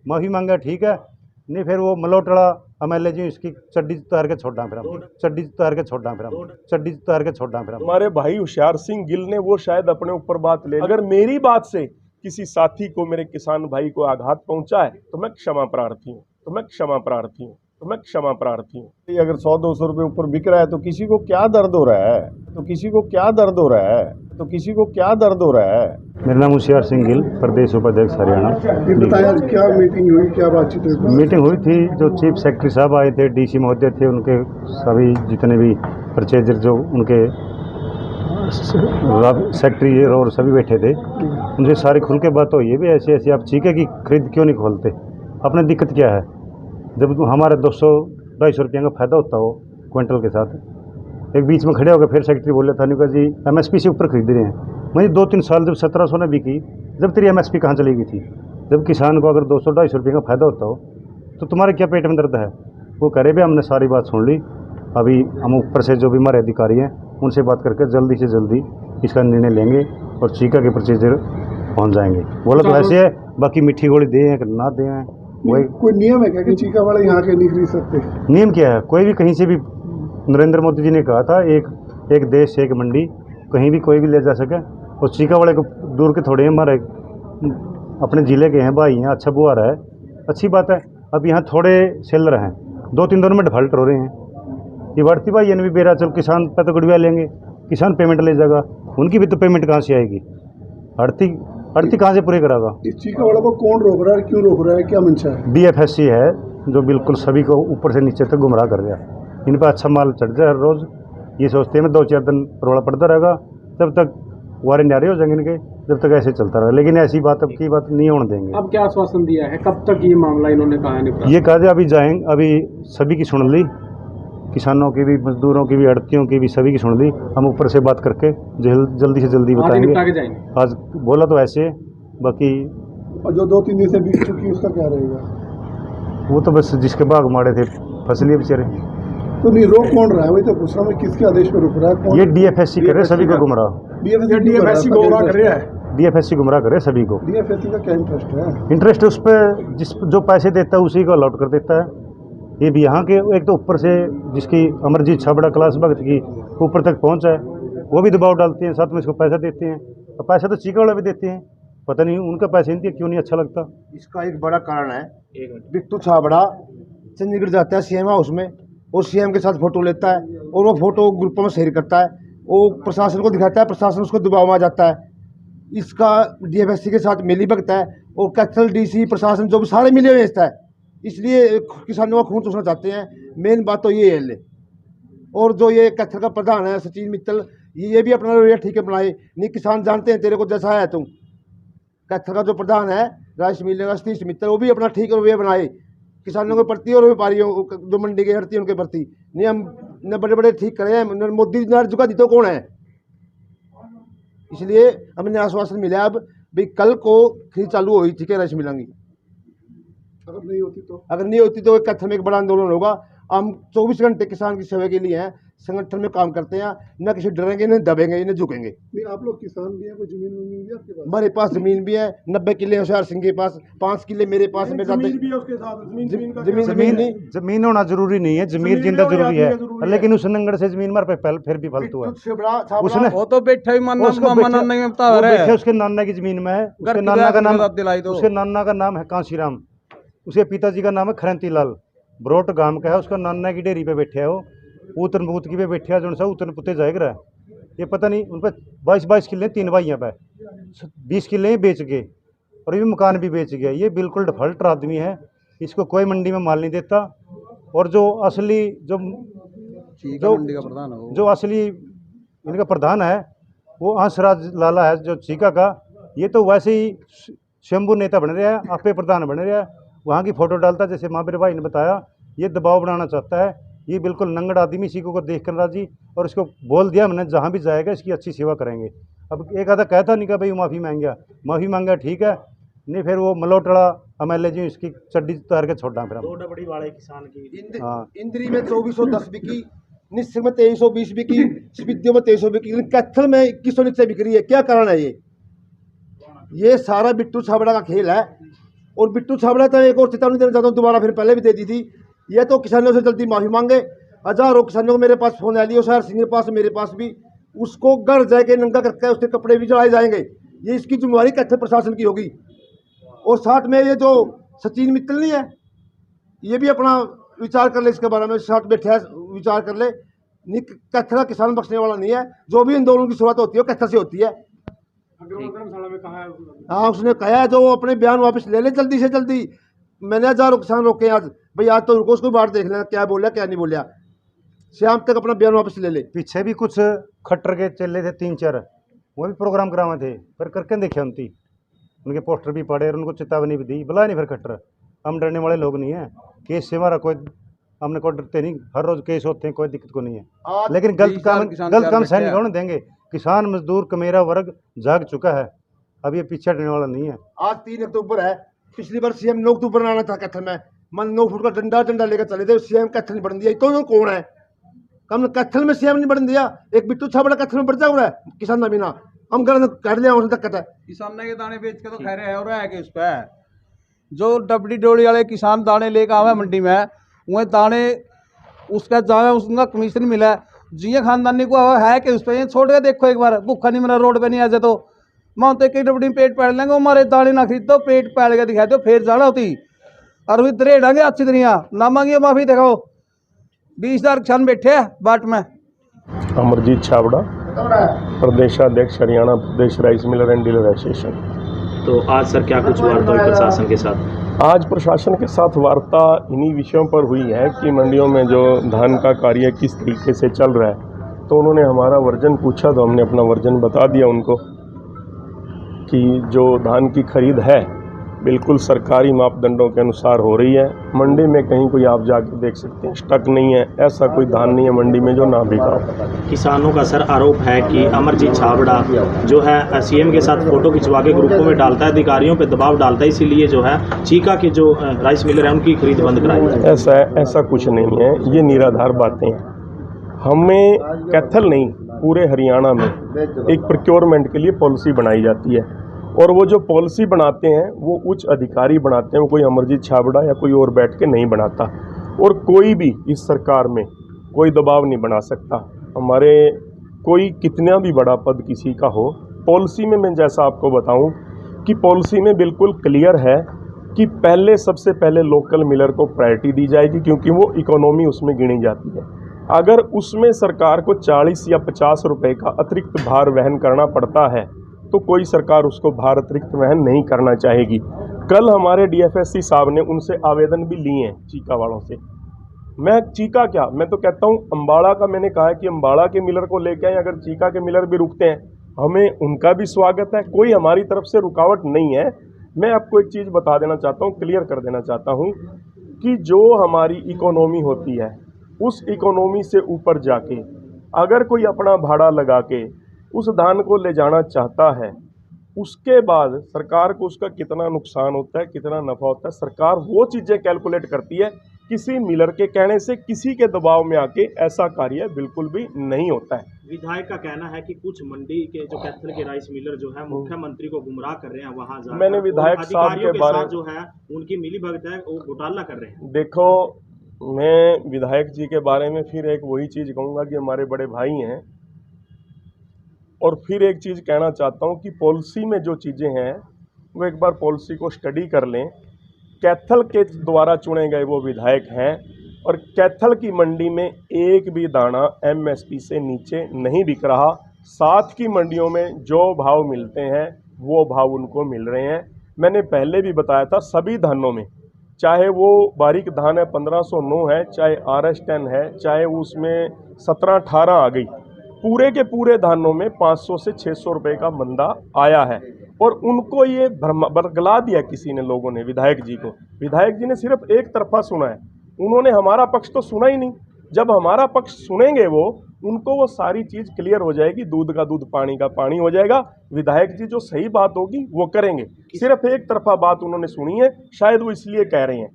माफ़ी मांगा ठीक है, नहीं फिर वो मलोटड़ा MLA जी इसकी चड्डी उतार के छोड़ा, फिर हम चड्डी उतार के छोड़ा, फिर हम चड्डी उतार के छोड़ा, फिर हमारे भाई होशियार सिंह गिल ने वो शायद अपने ऊपर बात ले, अगर मेरी बात से किसी साथी को, मेरे किसान भाई को आघात पहुंचा है तो मैं क्षमा प्रार्थी हूँ, तो मैं क्षमा प्रार्थी हूँ, तो मैं क्षमा प्रार्थी हूँ। अगर 100-200 रुपए ऊपर बिक रहा है तो किसी को क्या दर्द हो रहा है, तो किसी को क्या दर्द हो रहा है, तो किसी को क्या दर्द हो रहा है। मेरा नाम होशियार सिंह गिल, प्रदेश उपाध्यक्ष हरियाणा। ये बताया आज क्या मीटिंग हुई, क्या बातचीत हुई? मीटिंग हुई थी, जो चीफ सेक्रेटरी साहब आए थे, DC महोदय थे, उनके सभी जितने भी परचेजर जो उनके सेक्रेटरी और सभी बैठे थे, उनसे सारी खुल के बात हुई है भी ऐसे ऐसे आप चीके की खरीद क्यों नहीं खोलते, अपने दिक्कत क्या है, जब हमारे 200-250 रुपये का फ़ायदा होता हो क्विंटल के साथ। एक बीच में खड़े हो गए, फिर सेक्रेटरी बोले था नहीं जी MSP से ऊपर खरीद रहे हैं। मैं 2-3 साल जब 1700 ने बिकी, जब तेरी MSP कहाँ चली गई थी? जब किसान को अगर 200-250 रुपये का फ़ायदा होता हो तो तुम्हारे क्या पेट में दर्द है? वो करे भी, हमने सारी बात सुन ली, अभी हम ऊपर से जो भी हमारे अधिकारी हैं उनसे बात करके जल्दी से जल्दी इसका निर्णय लेंगे और चीका के परचेजर पहुँच जाएंगे। बोला तो ऐसे है, बाकी मीठी गोली दें या ना दें, वही कोई नियम है क्या कि चीका वाले यहाँ के नहीं खरीद सकते? नियम क्या है? कोई भी कहीं से भी, नरेंद्र मोदी जी ने कहा था एक देश एक मंडी, कहीं भी कोई भी ले जा सके। और चीका वाले को दूर के थोड़े हमारे अपने ज़िले के हैं, भाई हैं, अच्छा बुआ रहा है, अच्छी बात है। अब यहाँ थोड़े सेलर हैं, 2-3 दिनों में डिफॉल्ट हो रहे हैं। ये बढ़ती भाई ये भी बेरा चल, किसान पे तो गुड़िया लेंगे, किसान पेमेंट ले जाएगा, उनकी भी तो पेमेंट कहाँ से आएगी? आड़ती कहाँ से पूरे करागा? इस चीका वाला को कौन रोक रहा है, क्यों रोक रहा है, क्या मंशा है? DFSC है जो बिल्कुल सभी को ऊपर से नीचे तक गुमराह कर गया। इन पर अच्छा माल चढ़ जाए हर रोज़, ये सोचते हैं मैं 2-4 दिन रोड़ा पड़ता रहेगा, तब तक वारे न्यारे हो जाएंगे इनके, जब तक ऐसे चलता रहेगा। लेकिन ऐसी बात अब की बात नहीं होने देंगे। अब क्या आश्वासन दिया है, कब तक ये मामला इन्होंने कहा है? ये कहा अभी जाएंगे, अभी सभी की सुन ली, किसानों की भी, मजदूरों की भी, आड़तियों की भी, सभी की सुन ली। हम ऊपर से बात करके जल्दी से जल्दी बताएंगे। आज बोला तो ऐसे, बाकी और जो 2-3 दिन से बिक चुकी है उसका क्या रहेगा? वो तो बस जिसके बाग मारे थे फसली बेचारे। तो नहीं रोक कौन रहा है, वही तो पूछ रहा हूँ, किसके आदेश पर रुक रहा है? ये DFSC कर रहे सभी को गुमराह, DFSC गुमराह कर रहा है। DFSC गुमराह करे सभी को। DFSC का क्या इंटरेस्ट है? इंटरेस्ट उस पर जो पैसे देता है उसी को अलॉट कर देता है। ये भी यहाँ के एक तो ऊपर से जिसकी अमरजीत छाबड़ा क्लास भगत की ऊपर तक पहुँचा है, वो भी दबाव डालते हैं, साथ में इसको पैसा देते हैं। और पैसा तो चीका वाला भी देते हैं, पता नहीं उनका पैसे इनके क्यों नहीं अच्छा लगता। इसका एक बड़ा कारण है, बिट्टू छाबड़ा चंडीगढ़ जाता है CM हाउस में और CM के साथ फोटो लेता है और वो फोटो ग्रुपों में शेयर करता है, वो प्रशासन को दिखाता है, प्रशासन उसको दबाव में आ जाता है। इसका DFSC के साथ मिली भगत है और कैथल DC प्रशासन जो भी सारे मिले भेजता है, इसलिए किसानों का खून चूसना चाहते हैं। मेन बात तो ये है। और जो ये कैथल का प्रधान है सचिन मित्तल, ये भी अपना रवैया ठीक है बनाए, नहीं किसान जानते हैं तेरे को जैसा है तुम। कैथल का जो प्रधान है राइस मिल का सतीश मित्तल, वो भी अपना ठीक रवैया बनाए किसानों के प्रति और व्यापारियों जो मंडी के हड़ती उनके प्रति। नहीं हम न बड़े बड़े ठीक करे हैं, मोदी ने झुका दी तो कौन है? इसलिए हमने आश्वासन मिला अब भाई कल को खरीद चालू हुई, ठीक है, राइस मिलेंगी। अगर नहीं होती तो कैथल में एक बड़ा आंदोलन होगा। हम 24 घंटे किसान की सेवा के लिए हैं, संगठन में काम करते हैं, न किसी डरेंगे न दबेंगे न झुकेंगे। नहीं आप लोग किसान भी हैं, कोई जमीन भी है आपके पास? हमारे पास जमीन भी है, 90 किले होशियार सिंह के पास, 5 किले मेरे पास। जमीन होना जरूरी नहीं है, जमीन जिंदा जरूरी है, लेकिन उस नंगड़ से जमीन मार पे फिर भी फालतू है। उसने वो तो बैठा ही उसके नाना की जमीन में है, उसके नाना का नाम है कांशीराम, उसके पिताजी का नाम है खरंती लाल, ब्रोट गांव का है। उसका नाना की डेयरी पे बैठे है, वो उतन बूत की पे बैठे है, जो सा उतन पुते जाएगा। ये पता नहीं उन पर 22 किले 3 भाइयों पे 20 किले बेच गए और ये मकान भी बेच गया। ये बिल्कुल डिफॉल्टर आदमी है, इसको कोई मंडी में माल नहीं देता। और जो असली जो असली इनका प्रधान है वो हंसराज लाला है, जो चीका का। ये तो वैसे ही शंभू नेता बन रहा है, आपे प्रधान बन रहा है, वहाँ की फोटो डालता है, जैसे महावीर भाई ने बताया। ये दबाव बनाना चाहता है, ये बिल्कुल नंगड़ आदमी, इसी को देख कर राजी। और इसको बोल दिया मैंने, जहाँ भी जाएगा इसकी अच्छी सेवा करेंगे। अब एक आधा कहता नहीं कि भाई माफ़ी मांगा ठीक है, नहीं फिर वो मलोटड़ा MLA जी इसकी चड्डी उतार के छोड़ा, फिर हम बड़ी वाले किसान की। हाँ, इंद्री में 2410 बिकी, निश्चित में 2320 बिकी, स्पितियों में 2300 बिकी, लेकिन कैथल में 2100 नीचे बिक रही है। क्या कारण है ये सारा बिट्टू छाबड़ा का खेल है। और बिट्टू छाबड़ा तो एक और चेतावनी देना चाहता हूँ, दोबारा फिर पहले भी दे दी थी, ये तो किसानों से जल्दी माफ़ी मांगे। हजारों किसानों को मेरे पास फोन आ लिया, शहर सिंह के पास, मेरे पास भी, उसको घर जाके नंगा करके उसके कपड़े भी जलाए जाएंगे। ये इसकी जिम्मेवारी कैथल प्रशासन की होगी। और साथ में ये जो सचिन मित्तल नहीं है, ये भी अपना विचार कर ले इसके बारे में, साथ बैठे है, विचार कर ले। कैथल का किसान बख्शने वाला नहीं है। जो भी आंदोलन की शुरुआत होती है कैथल से होती है। धर्मशाला में कहा है हाँ, उसने कहा है जो वो अपने बयान वापस ले ले जल्दी से जल्दी। मैंने हजारों किसान रोके आज, भाई आज तो रुको, उसको बाहर देख लेना क्या बोला क्या नहीं बोला। शाम तक अपना बयान वापस ले ले। पीछे भी कुछ खट्टर के चले थे 3-4, वो भी प्रोग्राम कराए थे, फिर करके देखे उनके पोस्टर भी पड़े और उनको चेतावनी भी दी, बुलाए नहीं फिर खट्टर। हम डरने वाले लोग नहीं हैं, केस से हमारा कोई, हमने कोई डरते नहीं, हर रोज केस होते हैं, कोई दिक्कत को नहीं है। लेकिन गलत काम सहन नहीं होने देंगे। किसान मजदूर कमेरा वर्ग जाग चुका है, अब ये पीछे हटने वाला नहीं है। आज 3 अक्टूबर है, पिछली बार सीएम 9 अक्टूबर आना था कैथल में, मन 9 फुट का डंडा लेकर चले थे, सीएम कैथल नहीं बढ़ दिया। तो कौन है कम कैथल में सीएम नहीं बढ़ दिया? एक बिट्टू छाबड़ा कैथल में बढ़ जा रहा है किसान बिना, हम घर कर लिया उसने तक है। किसान के दाने बेच के तो खैर है, हो रहा है कि उस पर जो डबडी डोली वाले किसान दाने लेकर आवे मंडी में, वह दाने उसका जावे, उसका कमीशन मिला जिये खानदानी को है कि उस पर ये छोड़ के देखो एक बार, भूखा नहीं मेरा रोड पे नहीं आ जाए तो मानते कई डबडी में पेट पैड़ लेंगे, हमारे दाने ना खरीद दो, पेट पैड़ के दिखा दो, फिर जाना होती और भी दरेड़ांगे अच्छी तरह ना मांगिए माफी। दिखाओ 20,000 किसान बैठे हैं बाट में। अमरजीत छाबड़ा, प्रदेशाध्यक्ष हरियाणा प्रदेश rice miller and dealer association. तो आज सर क्या कुछ वार्ता हुई प्रशासन के साथ? आज प्रशासन के साथ वार्ता इन्हीं विषयों पर हुई है कि मंडियों में जो धान का कार्य किस तरीके से चल रहा है। तो उन्होंने हमारा वर्जन पूछा, तो हमने अपना वर्जन बता दिया उनको कि जो धान की खरीद है बिल्कुल सरकारी मापदंडों के अनुसार हो रही है। मंडी में कहीं कोई आप जाके देख सकते हैं स्टक नहीं है, ऐसा कोई धान नहीं है मंडी में जो ना बिका हो। किसानों का सर आरोप है कि अमरजीत छाबड़ा जो है सीएम के साथ फोटो खिंचवा के ग्रुपों में डालता है, अधिकारियों पे दबाव डालता है, इसीलिए जो है चीका के जो राइस मिलर है उनकी खरीद बंद कराई है। ऐसा कुछ नहीं है, ये निराधार बातें हैं। हमें कैथल नहीं पूरे हरियाणा में एक प्रोक्योरमेंट के लिए पॉलिसी बनाई जाती है, और वो जो पॉलिसी बनाते हैं वो उच्च अधिकारी बनाते हैं, वो कोई अमरजीत छाबड़ा या कोई और बैठ के नहीं बनाता। और कोई भी इस सरकार में कोई दबाव नहीं बना सकता। हमारे कोई कितना भी बड़ा पद किसी का हो, पॉलिसी में मैं जैसा आपको बताऊं कि पॉलिसी में बिल्कुल क्लियर है कि पहले सबसे पहले लोकल मिलर को प्रायोरिटी दी जाएगी, क्योंकि वो इकोनॉमी उसमें गिनी जाती है। अगर उसमें सरकार को 40 या 50 रुपए का अतिरिक्त भार वहन करना पड़ता है तो कोई सरकार उसको भार अतिरिक्त वहन नहीं करना चाहेगी। कल हमारे डीएफएससी साहब ने उनसे आवेदन भी लिए हैं चीका वालों से। मैं चीका क्या, मैं तो कहता हूँ अम्बाड़ा का मैंने कहा है कि अम्बाड़ा के मिलर को लेके आए, अगर चीका के मिलर भी रुकते हैं हमें उनका भी स्वागत है, कोई हमारी तरफ से रुकावट नहीं है। मैं आपको एक चीज़ बता देना चाहता हूँ, क्लियर कर देना चाहता हूँ कि जो हमारी इकोनॉमी होती है उस इकोनॉमी से ऊपर जाके अगर कोई अपना भाड़ा लगा के उस धान को ले जाना चाहता है, उसके बाद सरकार को उसका कितना नुकसान होता है, कितना नफ़ा होता है, सरकार वो चीज़ें कैलकुलेट करती है। किसी मिलर के कहने से, किसी के दबाव में आके ऐसा कार्य बिल्कुल भी नहीं होता है। विधायक का कहना है कि कुछ मंडी के जो कैथल के राइस मिलर जो है मुख्यमंत्री को गुमराह कर रहे हैं, वहाँ जाकर मैंने विधायक साहब के बारे जो है उनकी मिलीभगत है, वो घोटाला कर रहे हैं। देखो, मैं विधायक जी के बारे में फिर एक वही चीज़ कहूँगा कि हमारे बड़े भाई हैं, और फिर एक चीज़ कहना चाहता हूँ कि पॉलिसी में जो चीज़ें हैं वो एक बार पॉलिसी को स्टडी कर लें। कैथल के द्वारा चुने गए वो विधायक हैं, और कैथल की मंडी में एक भी दाना एमएसपी से नीचे नहीं बिक रहा। साथ की मंडियों में जो भाव मिलते हैं वो भाव उनको मिल रहे हैं। मैंने पहले भी बताया था, सभी धानों में, चाहे वो बारीक धान है 1509 है, चाहे RS10 है, चाहे उसमें 17-18 आ गई, पूरे के पूरे धानों में 500 से 600 रुपए का मंदा आया है। और उनको ये बरगला दिया किसी ने, लोगों ने विधायक जी को। विधायक जी ने सिर्फ एक तरफा सुना है, उन्होंने हमारा पक्ष तो सुना ही नहीं। जब हमारा पक्ष सुनेंगे वो, उनको वो सारी चीज़ क्लियर हो जाएगी, दूध का दूध पानी का पानी हो जाएगा। विधायक जी जो सही बात होगी वो करेंगे। सिर्फ एक तरफा बात उन्होंने सुनी है, शायद वो इसलिए कह रहे हैं।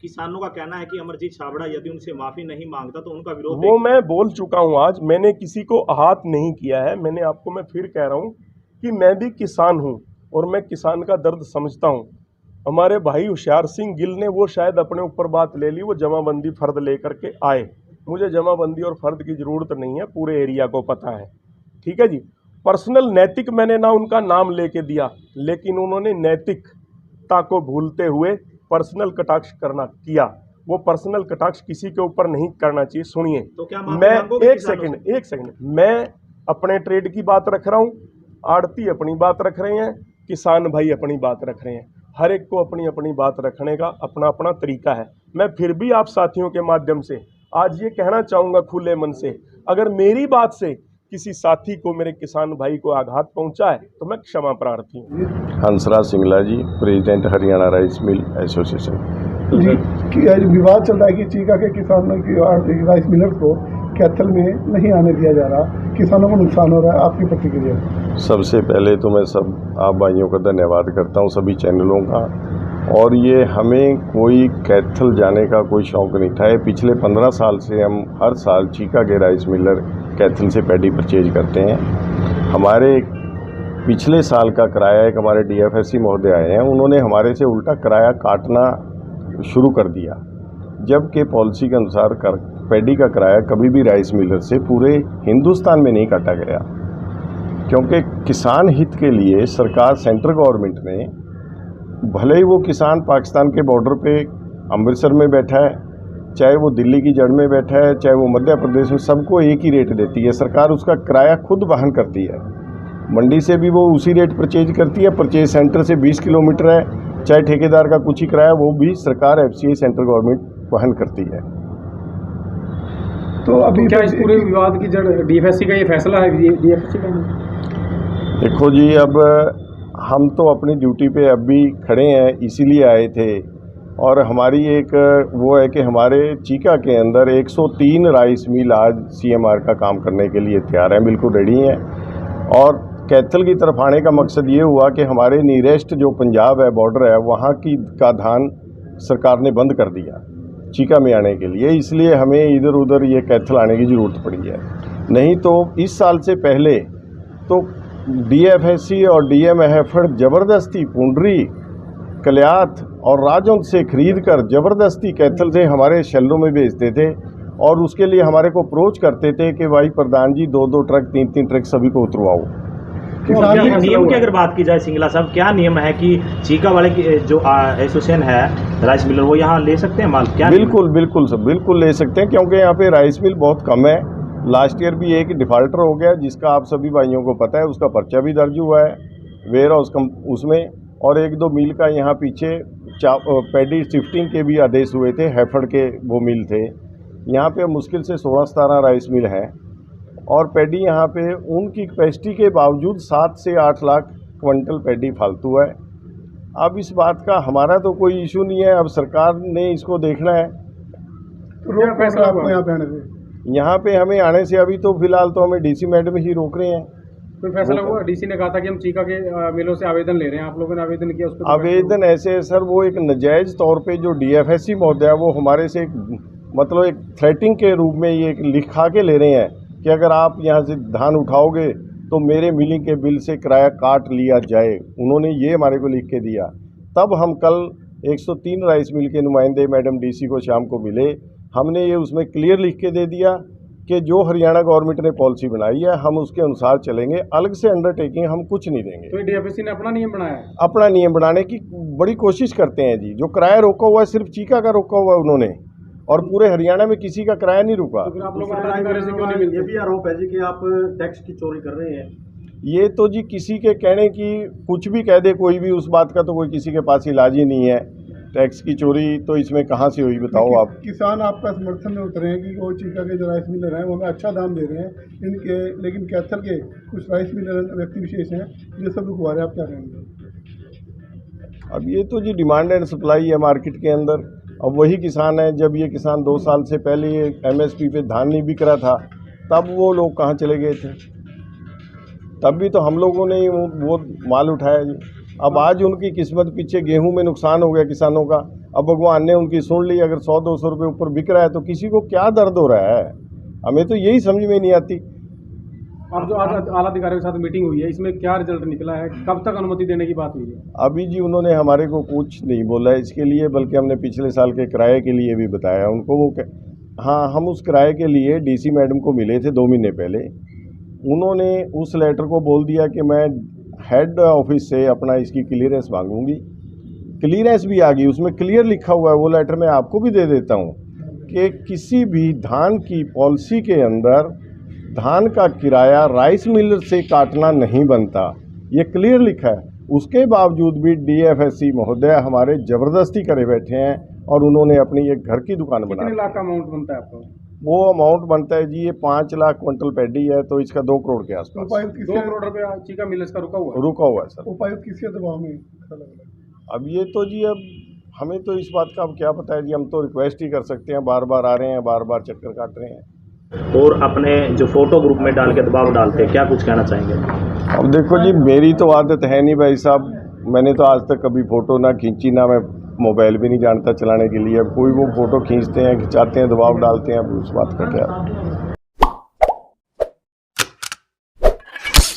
किसानों का कहना है कि अमरजीत छाबड़ा यदि उनसे माफी नहीं मांगता तो उनका विरोध, वो मैं बोल चुका हूँ आज, मैंने किसी को आहत नहीं किया है। मैंने आपको, मैं फिर कह रहा हूँ कि मैं भी किसान हूँ और मैं किसान का दर्द समझता हूँ। हमारे भाई होशियार सिंह गिल ने वो शायद अपने ऊपर बात ले ली, वो जमाबंदी फर्द लेकर के आए। मुझे जमाबंदी और फर्द की ज़रूरत नहीं है, पूरे एरिया को पता है, ठीक है जी। पर्सनल नैतिक मैंने ना उनका नाम लेके दिया, लेकिन उन्होंने नैतिकता को भूलते हुए पर्सनल कटाक्ष करना किया। वो पर्सनल कटाक्ष किसी के ऊपर नहीं करना चाहिए। सुनिए, तो क्या मैं एक सेकंड मैं अपने ट्रेड की बात रख रहा हूँ, आड़ती अपनी बात रख रहे हैं, किसान भाई अपनी बात रख रहे हैं। हर एक को अपनी अपनी बात रखने का अपना अपना तरीका है। मैं फिर भी आप साथियों के माध्यम से आज ये कहना चाहूँगा खुले मन से, अगर मेरी बात से किसी साथी को, मेरे किसान भाई को आघात पहुँचा है तो मैं क्षमा प्रार्थी हूँ। Hansraj Singla ji, president Haryana rice mill association. जी कि आज विवाद चल रहा है कि चीका के किसानों की राइस मिलर्स को कैथल में नहीं आने दिया जा रहा, किसानों को नुकसान हो रहा है, आपकी प्रतिक्रिया? सबसे पहले तो मैं सब आप भाइयों का धन्यवाद करता हूं, सभी चैनलों का। और ये हमें कोई कैथल जाने का कोई शौक़ नहीं था। पिछले 15 साल से हम हर साल चीका के राइस मिलर कैथल से पैडी परचेज करते हैं। हमारे पिछले साल का किराया एक हमारे DFSC महोदय आए हैं, उन्होंने हमारे से उल्टा किराया काटना शुरू कर दिया, जबकि पॉलिसी के अनुसार पैडी का किराया कभी भी राइस मिलर से पूरे हिंदुस्तान में नहीं काटा गया, क्योंकि किसान हित के लिए सरकार, सेंट्रल गवर्नमेंट ने, भले ही वो किसान पाकिस्तान के बॉर्डर पे अमृतसर में बैठा है, चाहे वो दिल्ली की जड़ में बैठा है, चाहे वो मध्य प्रदेश में, सबको एक ही रेट देती है सरकार। उसका किराया खुद वहन करती है, मंडी से भी वो उसी रेट परचेज करती है, परचेज सेंटर से 20 किलोमीटर है, चाहे ठेकेदार का कुछ ही किराया वो भी सरकार FCI सेंट्रल गवर्नमेंट वहन करती है। तो अभी क्या इस पूरे विवाद की जड़ DFSC का ये फैसला है? DFSC का देखो जी, अब हम तो अपनी ड्यूटी पे अब भी खड़े हैं, इसीलिए आए थे। और हमारी एक वो है कि हमारे चीका के अंदर 103 राइस मिल आज CMR का काम करने के लिए तैयार हैं, बिल्कुल रेडी हैं। और कैथल की तरफ आने का मकसद ये हुआ कि हमारे नियरेस्ट जो पंजाब है, बॉर्डर है, वहाँ का धान सरकार ने बंद कर दिया चीका में आने के लिए, इसलिए हमें इधर उधर ये कैथल आने की ज़रूरत पड़ी है। नहीं तो इस साल से पहले तो DFSC और DM हैफेड ज़बरदस्ती पुंडरी, कल्याथ और राजौंद से खरीद कर ज़बरदस्ती कैथल से हमारे शैलों में भेजते थे, और उसके लिए हमारे को अप्रोच करते थे कि भाई प्रधान जी 2-2 ट्रक 3-3 ट्रक सभी को उतरवाओ। नियम की अगर बात की जाए सिंगला साहब, क्या नियम है कि चीका वाले की जो एसोसिएशन है राइस मिलर, वो यहाँ ले सकते हैं माल? क्या बिल्कुल ले सकते हैं, क्योंकि यहाँ पे राइस मिल बहुत कम है। लास्ट ईयर भी एक डिफ़ाल्टर हो गया, जिसका आप सभी भाइयों को पता है, उसका पर्चा भी दर्ज हुआ है वेयर हाउस उसमें। और 1-2 मिल का यहाँ पीछे पैडी शिफ्टिंग के भी आदेश हुए थे, हैफेड के वो मिल थे। यहाँ पे मुश्किल से 16-17 राइस मिल हैं, और पैडी यहाँ पे उनकी कैपेसिटी के बावजूद 7 से 8 लाख क्विंटल पैडी फालतू है। अब इस बात का हमारा तो कोई इशू नहीं है, अब सरकार ने इसको देखना है। तो रोक फैसला आपको यहाँ पे आने से? यहाँ पे हमें आने से अभी तो फिलहाल तो हमें DC मैडम ही रोक रहे हैं। कोई फैसला हुआ? DC ने कहा था कि हम चीका के मिलों से आवेदन ले रहे हैं, आप लोगों ने आवेदन किया? उस पर आवेदन ऐसे है सर, वो एक नाजायज़ तौर पे जो DFSC महोदय है, वो हमारे से मतलब एक थ्रेटिंग के रूप में ये लिखा के ले रहे हैं कि अगर आप यहाँ से धान उठाओगे तो मेरे मिलिंग के बिल से किराया काट लिया जाए। उन्होंने ये हमारे को लिख के दिया। तब हम कल 103 राइस मिल के नुमाइंदे मैडम DC को शाम को मिले, हमने ये उसमें क्लियर लिख के दे दिया कि जो हरियाणा गवर्नमेंट ने पॉलिसी बनाई है हम उसके अनुसार चलेंगे, अलग से अंडरटेकिंग हम कुछ नहीं देंगे। तो DFSC ने अपना नियम बनाया है? अपना नियम बनाने की बड़ी कोशिश करते हैं जी। जो किराया रोका हुआ है सिर्फ चीका का रोका हुआ है उन्होंने, और पूरे हरियाणा में किसी का किराया नहीं रुका। तो फिर आप लोग अधिकारी से क्यों नहीं मिलते? ये भी आरोप है जी कि आप टैक्स की चोरी कर रहे हैं। ये तो जी किसी के कहने की कुछ भी कह दे कोई भी, उस बात का तो कोई किसी के पास इलाज ही नहीं है। टैक्स की चोरी तो इसमें कहाँ से हुई बताओ आप? किसान आपका समर्थन में उतरे हैं कि वो चीका के जो राइस मिलर हैं वो हमें अच्छा दाम दे रहे हैं इनके, लेकिन कैथल के कुछ राइस मिलर व्यक्ति विशेष हैं ये सब रुकवा रहे हैं, आप क्या कहेंगे? अब ये तो जी डिमांड एंड सप्लाई है मार्केट के अंदर। अब वही किसान है, जब ये किसान 2 साल से पहले ये MSP पे धान नहीं बिक रहा था, तब वो लोग कहाँ चले गए थे? तब भी तो हम लोगों ने वो माल उठाया जी। अब आज उनकी किस्मत, पीछे गेहूं में नुकसान हो गया किसानों का, अब भगवान ने उनकी सुन ली। अगर 100-200 रुपये ऊपर बिक रहा है तो किसी को क्या दर्द हो रहा है? हमें तो यही समझ में नहीं आती। अब जो आज आला अधिकारियों के साथ मीटिंग हुई है, इसमें क्या रिजल्ट निकला है? कब तक अनुमति देने की बात हुई है? अभी जी उन्होंने हमारे को कुछ नहीं बोला इसके लिए, बल्कि हमने पिछले साल के किराए के लिए भी बताया उनको। हाँ, हम उस किराए के लिए डीसी मैडम को मिले थे 2 महीने पहले। उन्होंने उस लेटर को बोल दिया कि मैं हेड ऑफिस से अपना इसकी क्लियरेंस मांगूंगी। क्लियरेंस भी आ गई, उसमें क्लियर लिखा हुआ है, वो लेटर मैं आपको भी दे देता हूँ कि किसी भी धान की पॉलिसी के अंदर धान का किराया राइस मिलर से काटना नहीं बनता, ये क्लियर लिखा है। उसके बावजूद भी डीएफएससी महोदय हमारे ज़बरदस्ती करे बैठे हैं और उन्होंने अपनी एक घर की दुकान बना। कितने लाख का अमाउंट बनता है आपको? वो अमाउंट बनता है जी, ये 5 लाख क्विंटल पैडी है, तो इसका 2 करोड़ के आसपास। उपायुक्त 2 करोड़ रुपया चीका मिलर्स का रुका हुआ है सर। उपायुक्त किसके दबाव में ऐसा लग रहा है? अब ये तो जी, अब हमें तो इस बात का अब क्या पता है जी, हम तो रिक्वेस्ट ही कर सकते हैं। बार बार आ रहे हैं, बार बार चक्कर काट रहे हैं और अपने जो फोटो ग्रुप में डाल के दबाव डालते हैं, क्या कुछ कहना चाहेंगे? अब देखो जी, मेरी तो आदत है नहीं भाई साहब, मैंने तो आज तक कभी फ़ोटो ना खींची, ना मैं मोबाइल भी नहीं जानता चलाने के लिए। अब कोई वो फ़ोटो खींचते हैं, खिंचाते हैं, दबाव डालते हैं, अब उस बात का क्या।